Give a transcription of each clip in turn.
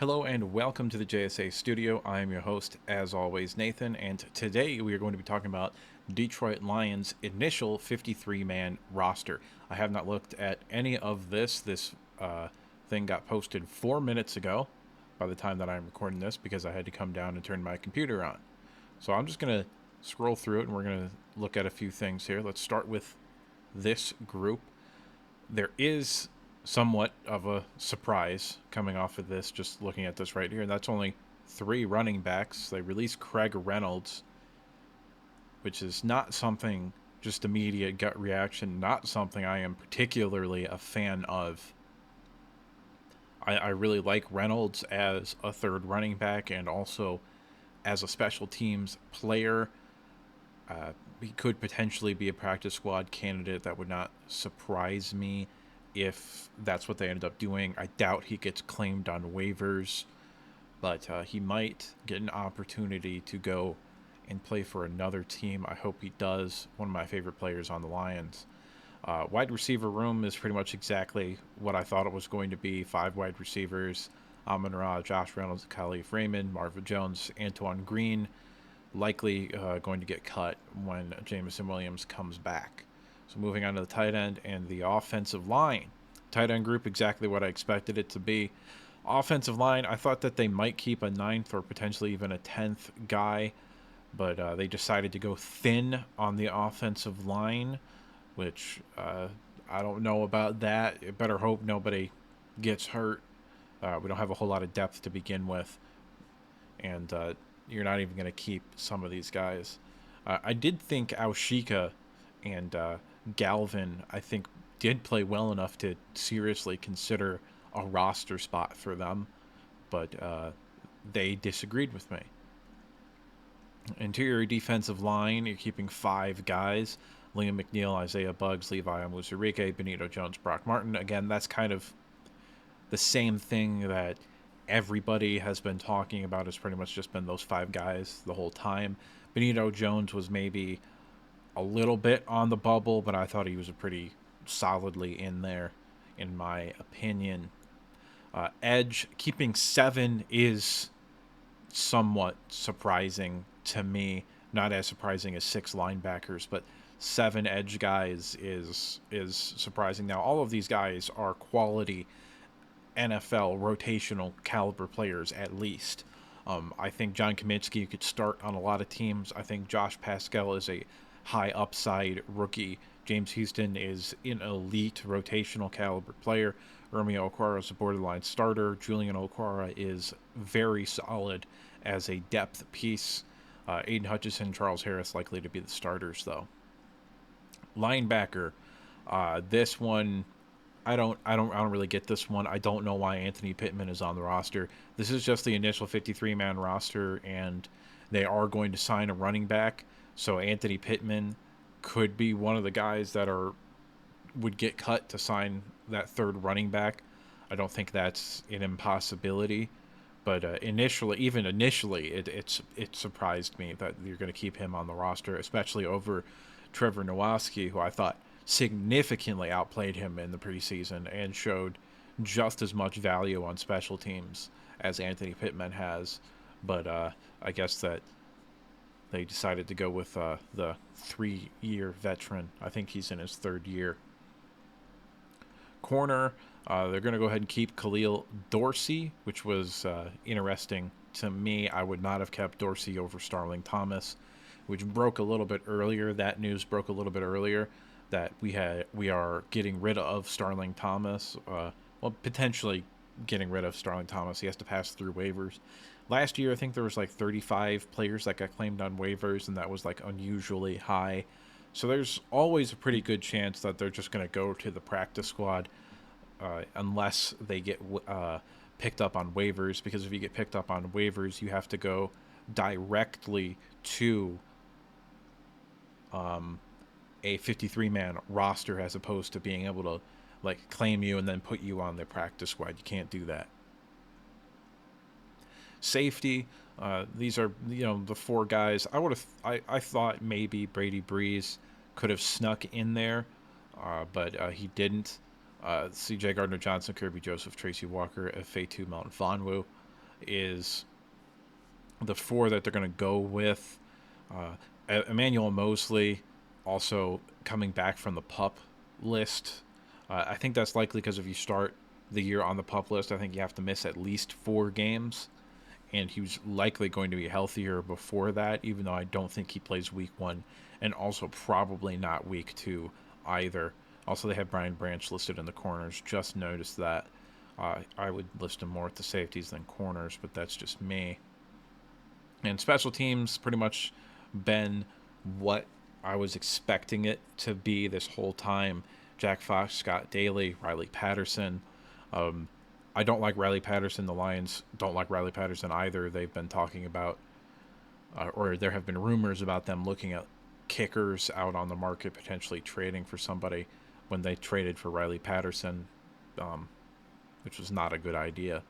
Hello and welcome to the JSA studio. I am your host, as always, Nathan, and today we are going to be talking about Detroit Lions' initial 53-man roster. I have not looked at any of this. This thing got posted 4 minutes ago by the time that I'm recording this because I had to come down and turn my computer on. So I'm just going to scroll through it and we're going to look at a few things here. Let's start with this group. There is somewhat of a surprise coming off of this, just looking at this right here. And that's only three running backs. They released Craig Reynolds, which is not something, just immediate gut reaction, not something I am particularly a fan of. I really like Reynolds as a third running back and also as a special teams player. He could potentially be a practice squad candidate. That would not surprise me if that's what they ended up doing. I doubt he gets claimed on waivers, but he might get an opportunity to go and play for another team. I hope he does. One of my favorite players on the Lions. Wide receiver room is pretty much exactly what I thought it was going to be. Five wide receivers: Amon-Ra, Josh Reynolds, Khalif Raymond, Marvin Jones, Antoine Green. Likely going to get cut when Jameson Williams comes back. So moving on to the tight end and the offensive line. Tight end group, exactly what I expected it to be. Offensive line, I thought that they might keep a ninth or potentially even a 10th guy, but they decided to go thin on the offensive line, which I don't know about that. I better hope nobody gets hurt. We don't have a whole lot of depth to begin with, and you're not even going to keep some of these guys. I did think Aushika and Galvin, I think, did play well enough to seriously consider a roster spot for them, but they disagreed with me. Interior defensive line, you're keeping five guys: Liam McNeil, Isaiah Buggs, Levi Onwuzurike, Benito Jones, Brock Martin. Again, that's kind of the same thing that everybody has been talking about. Has pretty much just been those five guys the whole time. Benito Jones was maybe a little bit on the bubble, but I thought he was a pretty solidly in there, in my opinion. Edge, keeping seven is somewhat surprising to me. Not as surprising as six linebackers, but seven edge guys is surprising. Now, all of these guys are quality NFL rotational caliber players at least. I think John Kaminsky could start on a lot of teams. I think Josh Pascal is a high upside rookie. James Houston is an elite rotational caliber player. Romeo Okwara is a borderline starter. Julian Okwara is very solid as a depth piece. Aiden Hutchinson, Charles Harris likely to be the starters though. Linebacker, this one I don't really get this one. I don't know why Anthony Pittman is on the roster. This is just the initial 53-man roster, and they are going to sign a running back. So Anthony Pittman could be one of the guys that would get cut to sign that third running back. I don't think that's an impossibility, but even initially, it surprised me that you're going to keep him on the roster, especially over Trevor Nowaski, who I thought significantly outplayed him in the preseason and showed just as much value on special teams as Anthony Pittman has. But I guess that they decided to go with the 3-year veteran. I think he's in his third year. Corner, they're going to go ahead and keep Khalil Dorsey, which was interesting to me. I would not have kept Dorsey over Starling Thomas, which broke a little bit earlier. That news broke a little bit earlier that we are getting rid of Starling Thomas. Potentially getting rid of Starling Thomas. He has to pass through waivers. Last year, I think there was like 35 players that got claimed on waivers, and that was like unusually high. So there's always a pretty good chance that they're just going to go to the practice squad unless they get picked up on waivers. Because if you get picked up on waivers, you have to go directly to a 53-man roster as opposed to being able to like claim you and then put you on their practice squad. You can't do that. Safety, these are the four guys. I thought maybe Brady Breeze could have snuck in there, but he didn't. C.J. Gardner-Johnson, Kirby Joseph, Tracy Walker, F.A. Mountain Fonwu. is the four that they're going to go with. Emmanuel Mosley also coming back from the PUP list. I think that's likely because if you start the year on the PUP list, I think you have to miss at least 4 games. And he was likely going to be healthier before that, even though I don't think he plays week 1, and also probably not week 2 either. Also, they have Brian Branch listed in the corners. Just noticed that. I would list him more at the safeties than corners, but that's just me. And special teams pretty much been what I was expecting it to be this whole time. Jack Fox, Scott Daly, Riley Patterson. I don't like Riley Patterson. The Lions don't like Riley Patterson either. They've been talking about, or there have been rumors about them looking at kickers out on the market, potentially trading for somebody when they traded for Riley Patterson, which was not a good idea.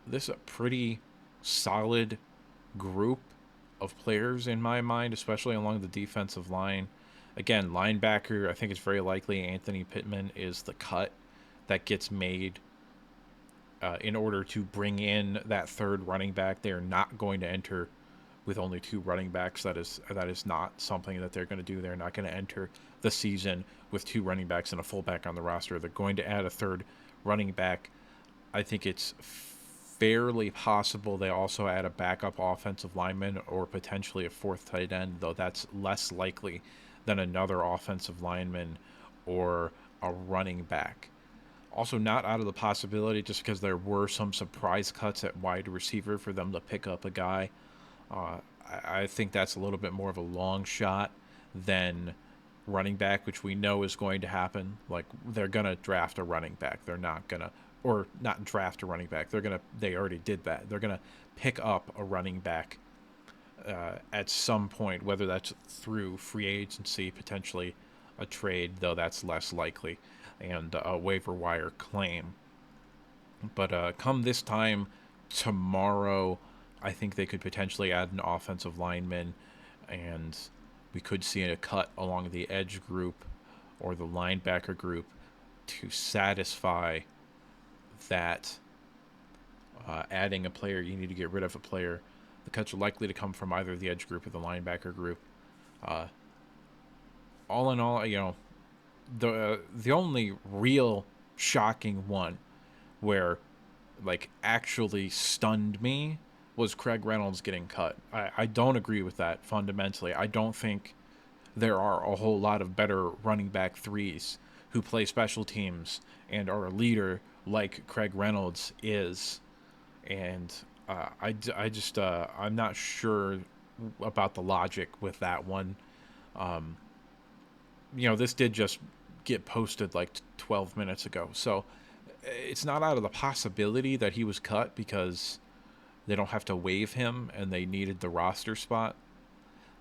This is a pretty solid group of players in my mind, especially along the defensive line. Again, linebacker, I think it's very likely Anthony Pittman is the cut that gets made in order to bring in that third running back. They're not going to enter with only 2 running backs. That is not something that they're going to do. They're not going to enter the season with 2 running backs and a fullback on the roster. They're going to add a third running back. I think it's fairly possible they also add a backup offensive lineman or potentially a 4th tight end, though that's less likely than another offensive lineman or a running back. Also, not out of the possibility, just because there were some surprise cuts at wide receiver for them to pick up a guy. I think that's a little bit more of a long shot than running back, which we know is going to happen. Like, they're going to draft a running back. They're not going to, or not draft a running back. They already did that. They're going to pick up a running back at some point, whether that's through free agency, potentially a trade, though that's less likely, and a waiver wire claim. But come this time tomorrow, I think they could potentially add an offensive lineman, and we could see a cut along the edge group or the linebacker group to satisfy that adding a player, you need to get rid of a player. The cuts are likely to come from either the edge group or the linebacker group. All in all, the only real shocking one where like actually stunned me was Craig Reynolds getting cut. I don't agree with that fundamentally. I don't think there are a whole lot of better running back 3s who play special teams and are a leader like Craig Reynolds is. And I'm not sure about the logic with that one. This did just get posted like 12 minutes ago. So it's not out of the possibility that he was cut because they don't have to waive him and they needed the roster spot.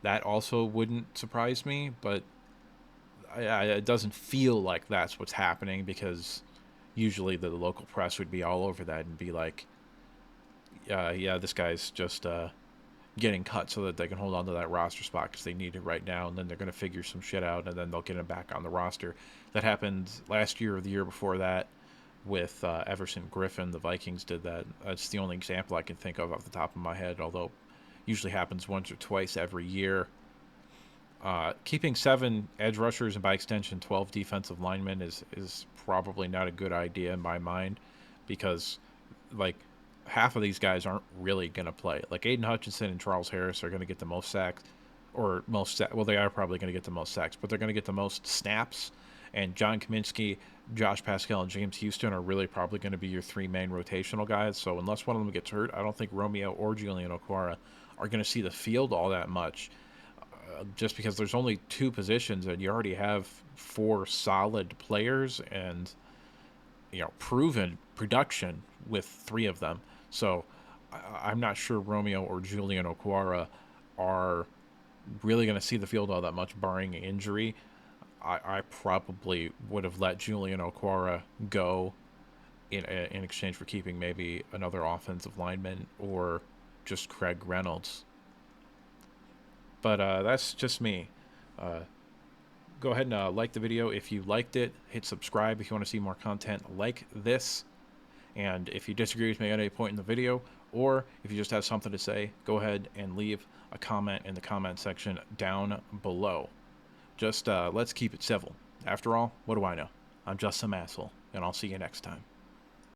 That also wouldn't surprise me, but it doesn't feel like that's what's happening, because usually the local press would be all over that and be like, yeah, this guy's just getting cut so that they can hold on to that roster spot because they need it right now, and then they're going to figure some shit out, and then they'll get him back on the roster. That happened last year or the year before that with Everson Griffin. The Vikings did that. That's the only example I can think of off the top of my head, although usually happens once or twice every year. Keeping 7 edge rushers and by extension 12 defensive linemen is probably not a good idea in my mind, because like half of these guys aren't really going to play. Like Aiden Hutchinson and Charles Harris are going to get the most sacks, or well, they are probably going to get the most sacks, but they're going to get the most snaps. And John Kaminsky, Josh Pascal, and James Houston are really probably going to be your 3 main rotational guys. So unless one of them gets hurt, I don't think Romeo or Julian Okwara are going to see the field all that much. Just because there's only 2 positions and you already have 4 solid players and proven production with 3 of them. So I'm not sure Romeo or Julian Okwara are really going to see the field all that much, barring injury. I probably would have let Julian Okwara go in exchange for keeping maybe another offensive lineman or just Craig Reynolds. But that's just me. Go ahead and like the video if you liked it. Hit subscribe if you want to see more content like this. And if you disagree with me at any point in the video, or if you just have something to say, go ahead and leave a comment in the comment section down below. Just let's keep it civil. After all, what do I know? I'm just some asshole, and I'll see you next time.